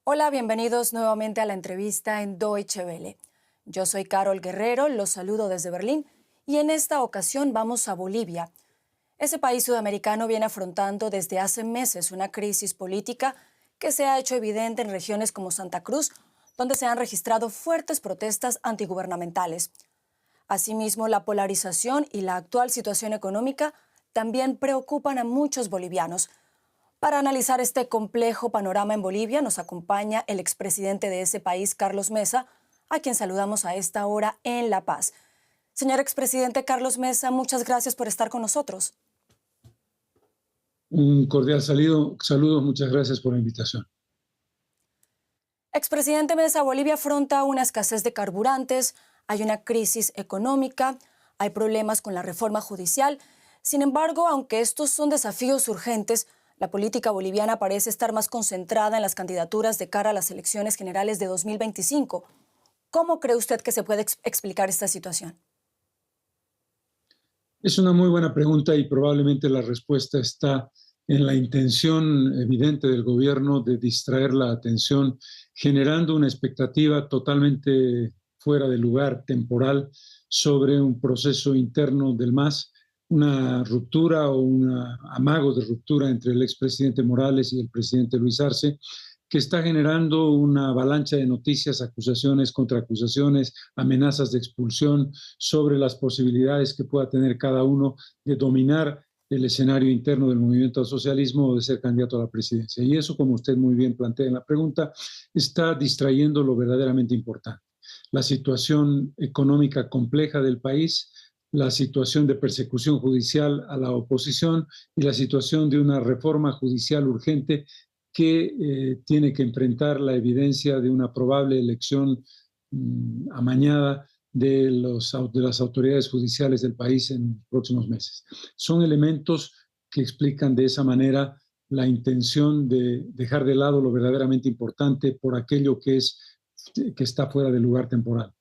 Hola, bienvenidos nuevamente a la entrevista en Deutsche Welle. Yo soy Carol Guerrero, los saludo desde Berlín y en esta ocasión vamos a Bolivia. Ese país sudamericano viene afrontando desde hace meses una crisis política que se ha hecho evidente en regiones como Santa Cruz, donde se han registrado fuertes protestas antigubernamentales. Asimismo, la polarización y la actual situación económica también preocupan a muchos bolivianos. Para analizar este complejo panorama en Bolivia nos acompaña el expresidente de ese país, Carlos Mesa, a quien saludamos a esta hora en La Paz. Señor expresidente Carlos Mesa, muchas gracias por estar con nosotros. Un cordial saludo, muchas gracias por la invitación. Expresidente Mesa, Bolivia afronta una escasez de carburantes, hay una crisis económica, hay problemas con la reforma judicial. Sin embargo, aunque estos son desafíos urgentes, la política boliviana parece estar más concentrada en las candidaturas de cara a las elecciones generales de 2025. ¿Cómo cree usted que se puede explicar esta situación? Es una muy buena pregunta y probablemente la respuesta está en la intención evidente del gobierno de distraer la atención, generando una expectativa totalmente fuera de lugar, temporal, sobre un proceso interno del MAS, una ruptura o un amago de ruptura entre el expresidente Morales y el presidente Luis Arce, que está generando una avalancha de noticias, acusaciones, contraacusaciones, amenazas de expulsión sobre las posibilidades que pueda tener cada uno de dominar el escenario interno del movimiento al socialismo o de ser candidato a la presidencia. Y eso, como usted muy bien plantea en la pregunta, está distrayendo lo verdaderamente importante. La situación económica compleja del país, la situación de persecución judicial a la oposición y la situación de una reforma judicial urgente que tiene que enfrentar la evidencia de una probable elección amañada de las autoridades judiciales del país en los próximos meses. Son elementos que explican de esa manera la intención de dejar de lado lo verdaderamente importante por aquello que está fuera del lugar temporal.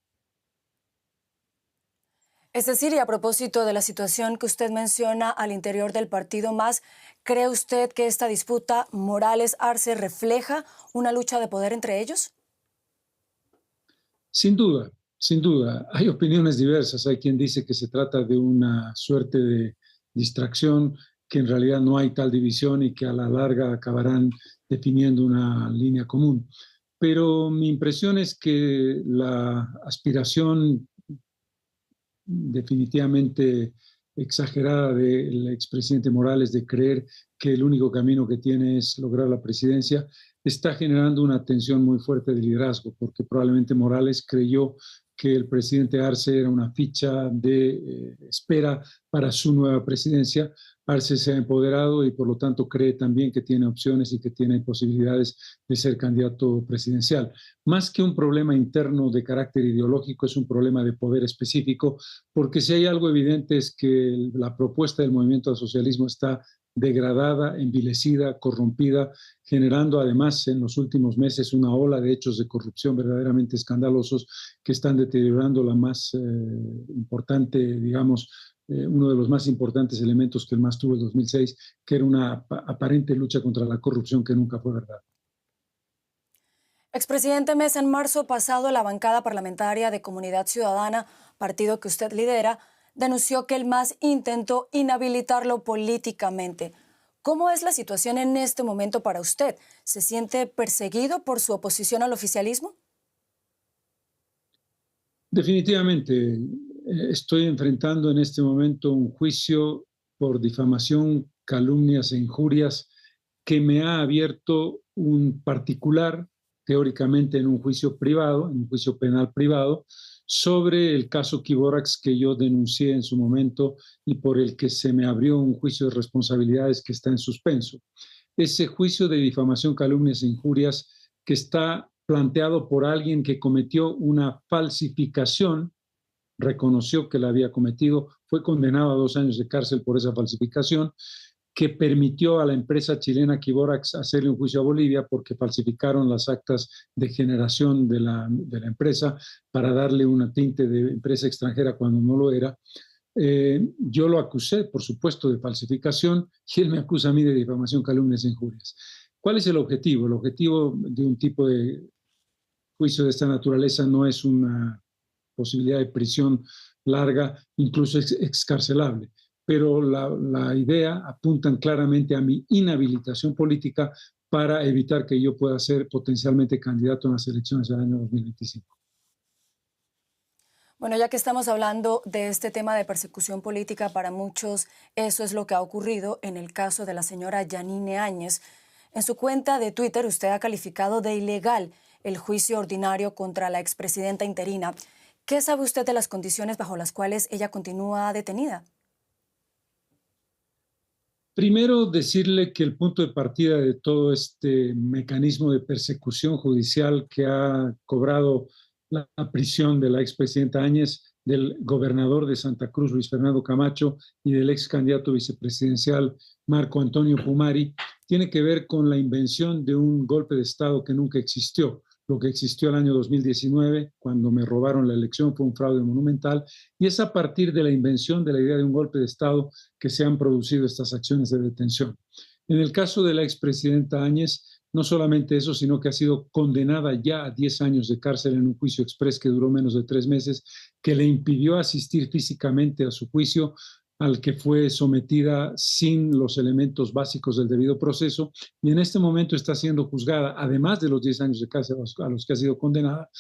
Es decir, y a propósito de la situación que usted menciona al interior del partido MAS, ¿cree usted que esta disputa Morales-Arce refleja una lucha de poder entre ellos? Sin duda, sin duda. Hay opiniones diversas. Hay quien dice que se trata de una suerte de distracción, que en realidad no hay tal división y que a la larga acabarán definiendo una línea común. Pero mi impresión es que la aspiración definitivamente exagerada del expresidente Morales de creer que el único camino que tiene es lograr la presidencia, está generando una tensión muy fuerte de liderazgo, porque probablemente Morales creyó que el presidente Arce era una ficha de espera para su nueva presidencia. Arce se ha empoderado y por lo tanto cree también que tiene opciones y que tiene posibilidades de ser candidato presidencial. Más que un problema interno de carácter ideológico, es un problema de poder específico, porque si hay algo evidente es que la propuesta del movimiento al socialismo está degradada, envilecida, corrompida, generando además en los últimos meses una ola de hechos de corrupción verdaderamente escandalosos que están deteriorando la más importante, digamos, uno de los más importantes elementos que el MAS tuvo en 2006, que era una aparente lucha contra la corrupción que nunca fue verdad. Expresidente Mesa, en marzo pasado la bancada parlamentaria de Comunidad Ciudadana, partido que usted lidera, denunció que el MAS intentó inhabilitarlo políticamente. ¿Cómo es la situación en este momento para usted? ¿Se siente perseguido por su oposición al oficialismo? Definitivamente, estoy enfrentando en este momento un juicio por difamación, calumnias e injurias que me ha abierto un particular, teóricamente en un juicio privado, en un juicio penal privado, sobre el caso Quiborax que yo denuncié en su momento y por el que se me abrió un juicio de responsabilidades que está en suspenso. Ese juicio de difamación, calumnias e injurias que está planteado por alguien que cometió una falsificación, reconoció que la había cometido, fue condenado a 2 años de cárcel por esa falsificación, que permitió a la empresa chilena Quiborax hacerle un juicio a Bolivia porque falsificaron las actas de generación de la empresa para darle una tinte de empresa extranjera cuando no lo era. Yo lo acusé, por supuesto, de falsificación y él me acusa a mí de difamación, calumnias e injurias. ¿Cuál es el objetivo? El objetivo de un tipo de juicio de esta naturaleza no es una posibilidad de prisión larga, incluso excarcelable. Pero la idea apuntan claramente a mi inhabilitación política para evitar que yo pueda ser potencialmente candidato en las elecciones del año 2025. Bueno, ya que estamos hablando de este tema de persecución política, para muchos eso es lo que ha ocurrido en el caso de la señora Yanine Áñez. En su cuenta de Twitter usted ha calificado de ilegal el juicio ordinario contra la expresidenta interina. ¿Qué sabe usted de las condiciones bajo las cuales ella continúa detenida? Primero, decirle que el punto de partida de todo este mecanismo de persecución judicial que ha cobrado la prisión de la expresidenta Áñez, del gobernador de Santa Cruz, Luis Fernando Camacho, y del ex candidato vicepresidencial Marco Antonio Pumari, tiene que ver con la invención de un golpe de Estado que nunca existió. Lo que existió el año 2019, cuando me robaron la elección, fue un fraude monumental, y es a partir de la invención de la idea de un golpe de Estado que se han producido estas acciones de detención. En el caso de la expresidenta Áñez, no solamente eso, sino que ha sido condenada ya a 10 años de cárcel en un juicio exprés que duró menos de 3 meses, que le impidió asistir físicamente a su juicio, al que fue sometida sin los elementos básicos del debido proceso, y en este momento está siendo juzgada, además de los 10 años de cárcel a los que ha sido condenada,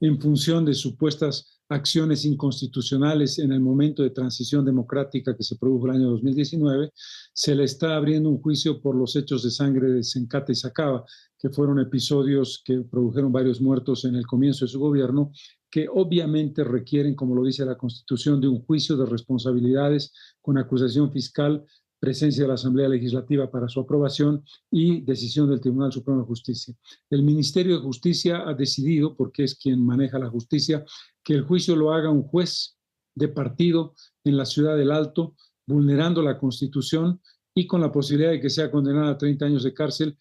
en función de supuestas acciones inconstitucionales en el momento de transición democrática que se produjo el año 2019, se le está abriendo un juicio por los hechos de sangre de Sencata y Sacaba, que fueron episodios que produjeron varios muertos en el comienzo de su gobierno, que obviamente requieren, como lo dice la Constitución, de un juicio de responsabilidades con acusación fiscal, presencia de la Asamblea Legislativa para su aprobación y decisión del Tribunal Supremo de Justicia. El Ministerio de Justicia ha decidido, porque es quien maneja la justicia, que el juicio lo haga un juez de partido en la ciudad del Alto, vulnerando la Constitución y con la posibilidad de que sea condenada a 30 años de cárcel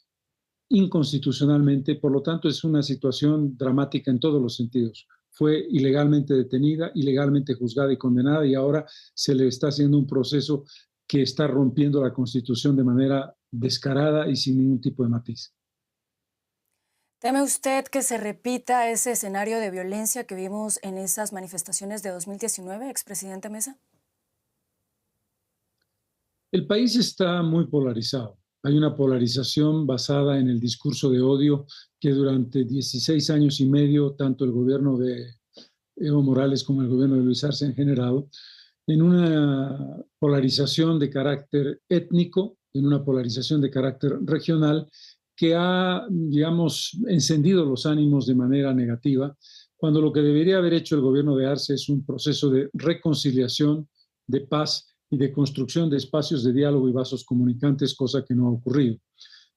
inconstitucionalmente. Por lo tanto, es una situación dramática en todos los sentidos. Fue ilegalmente detenida, ilegalmente juzgada y condenada, y ahora se le está haciendo un proceso que está rompiendo la Constitución de manera descarada y sin ningún tipo de matiz. ¿Teme usted que se repita ese escenario de violencia que vimos en esas manifestaciones de 2019, expresidente Mesa? El país está muy polarizado. Hay una polarización basada en el discurso de odio que durante 16 años y medio, tanto el gobierno de Evo Morales como el gobierno de Luis Arce han generado, en una polarización de carácter étnico, en una polarización de carácter regional, que ha, digamos, encendido los ánimos de manera negativa, cuando lo que debería haber hecho el gobierno de Arce es un proceso de reconciliación, de paz y de construcción de espacios de diálogo y vasos comunicantes, cosa que no ha ocurrido.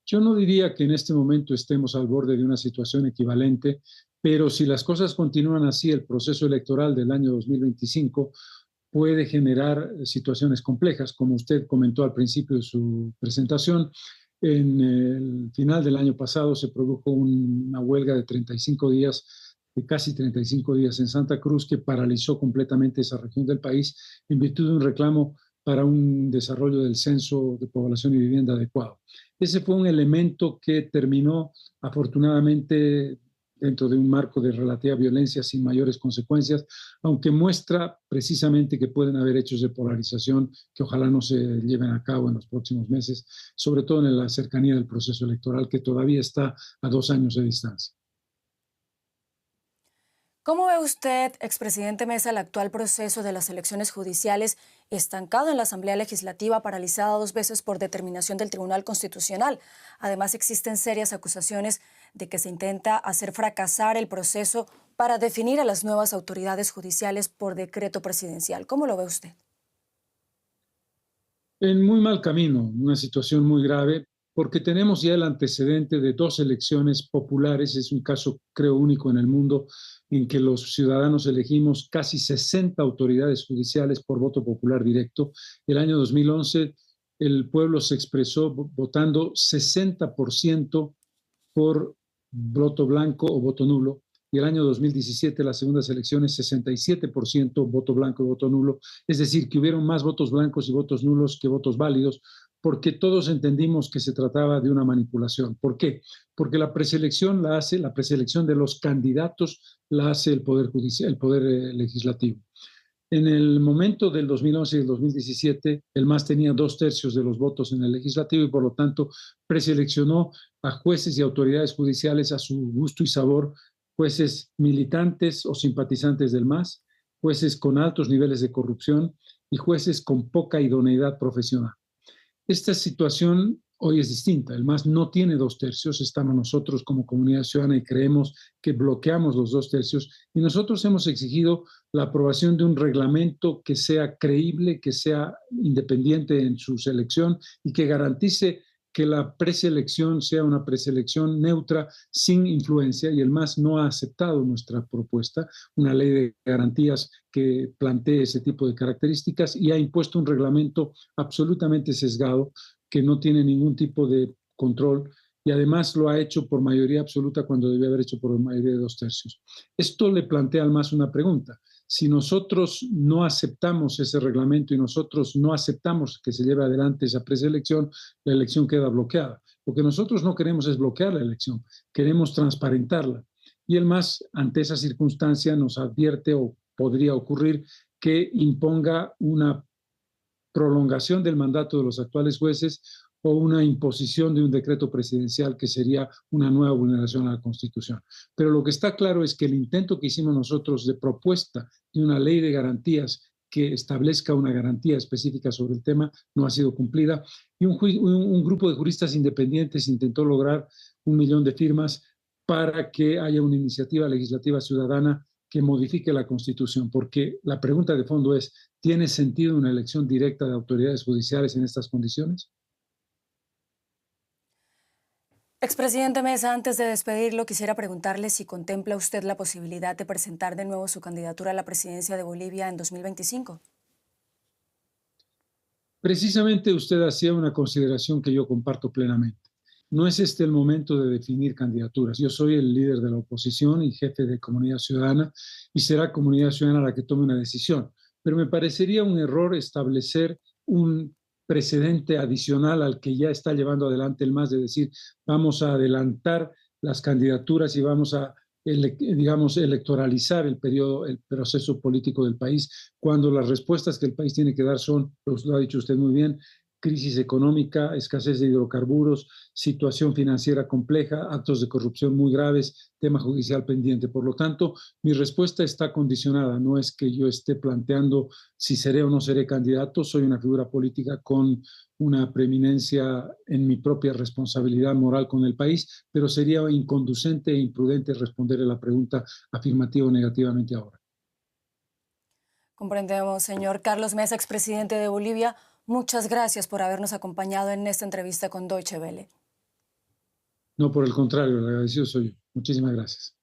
Yo no diría que en este momento estemos al borde de una situación equivalente, pero si las cosas continúan así, el proceso electoral del año 2025 puede generar situaciones complejas, como usted comentó al principio de su presentación. En el final del año pasado se produjo una huelga de 35 días, de casi 35 días en Santa Cruz, que paralizó completamente esa región del país en virtud de un reclamo para un desarrollo del censo de población y vivienda adecuado. Ese fue un elemento que terminó afortunadamente dentro de un marco de relativa violencia sin mayores consecuencias, aunque muestra precisamente que pueden haber hechos de polarización que ojalá no se lleven a cabo en los próximos meses, sobre todo en la cercanía del proceso electoral que todavía está a 2 años de distancia. ¿Cómo ve usted, expresidente Mesa, el actual proceso de las elecciones judiciales estancado en la Asamblea Legislativa, paralizada 2 veces por determinación del Tribunal Constitucional? Además, existen serias acusaciones de que se intenta hacer fracasar el proceso para definir a las nuevas autoridades judiciales por decreto presidencial. ¿Cómo lo ve usted? En muy mal camino, una situación muy grave, porque tenemos ya el antecedente de 2 elecciones populares. Es un caso, creo, único en el mundo, en que los ciudadanos elegimos casi 60 autoridades judiciales por voto popular directo. El año 2011 el pueblo se expresó votando 60% por voto blanco o voto nulo, y el año 2017, las segundas elecciones, 67% voto blanco y voto nulo, es decir, que hubieron más votos blancos y votos nulos que votos válidos, porque todos entendimos que se trataba de una manipulación. ¿Por qué? Porque la preselección la preselección de los candidatos la hace el Poder Judicial, el Poder Legislativo. En el momento del 2011 y el 2017, el MAS tenía 2/3 de los votos en el legislativo y por lo tanto preseleccionó a jueces y autoridades judiciales a su gusto y sabor, jueces militantes o simpatizantes del MAS, jueces con altos niveles de corrupción y jueces con poca idoneidad profesional. Esta situación hoy es distinta. El MAS no tiene 2/3. Estamos nosotros como comunidad ciudadana y creemos que bloqueamos los 2/3. Y nosotros hemos exigido la aprobación de un reglamento que sea creíble, que sea independiente en su selección y que garantice que la preselección sea una preselección neutra, sin influencia, y el MAS no ha aceptado nuestra propuesta, una ley de garantías que plantee ese tipo de características, y ha impuesto un reglamento absolutamente sesgado que no tiene ningún tipo de control, y además lo ha hecho por mayoría absoluta cuando debía haber hecho por mayoría de 2/3. Esto le plantea al MAS una pregunta. Si nosotros no aceptamos ese reglamento y nosotros no aceptamos que se lleve adelante esa preselección, la elección queda bloqueada. Lo que nosotros no queremos es bloquear la elección, queremos transparentarla. Y el MAS, ante esa circunstancia, nos advierte, o podría ocurrir, que imponga una prolongación del mandato de los actuales jueces o una imposición de un decreto presidencial, que sería una nueva vulneración a la Constitución. Pero lo que está claro es que el intento que hicimos nosotros de propuesta de una ley de garantías que establezca una garantía específica sobre el tema no ha sido cumplida, y un grupo de juristas independientes intentó lograr 1 millón de firmas para que haya una iniciativa legislativa ciudadana que modifique la Constitución, porque la pregunta de fondo es: ¿tiene sentido una elección directa de autoridades judiciales en estas condiciones? Expresidente Mesa, antes de despedirlo, quisiera preguntarle si contempla usted la posibilidad de presentar de nuevo su candidatura a la presidencia de Bolivia en 2025. Precisamente usted hacía una consideración que yo comparto plenamente. No es este el momento de definir candidaturas. Yo soy el líder de la oposición y jefe de Comunidad Ciudadana, y será Comunidad Ciudadana la que tome una decisión. Pero me parecería un error establecer un precedente adicional al que ya está llevando adelante el MAS, de decir: vamos a adelantar las candidaturas y vamos a, digamos, electoralizar el periodo, el proceso político del país, cuando las respuestas que el país tiene que dar son, pues lo ha dicho usted muy bien: crisis económica, escasez de hidrocarburos, situación financiera compleja, actos de corrupción muy graves, tema judicial pendiente. Por lo tanto, mi respuesta está condicionada. No es que yo esté planteando si seré o no seré candidato. Soy una figura política con una preeminencia en mi propia responsabilidad moral con el país, pero sería inconducente e imprudente responderle la pregunta afirmativa o negativamente ahora. Comprendemos, señor Carlos Mesa, expresidente de Bolivia. Muchas gracias por habernos acompañado en esta entrevista con Deutsche Welle. No, por el contrario, el agradecido soy yo. Muchísimas gracias.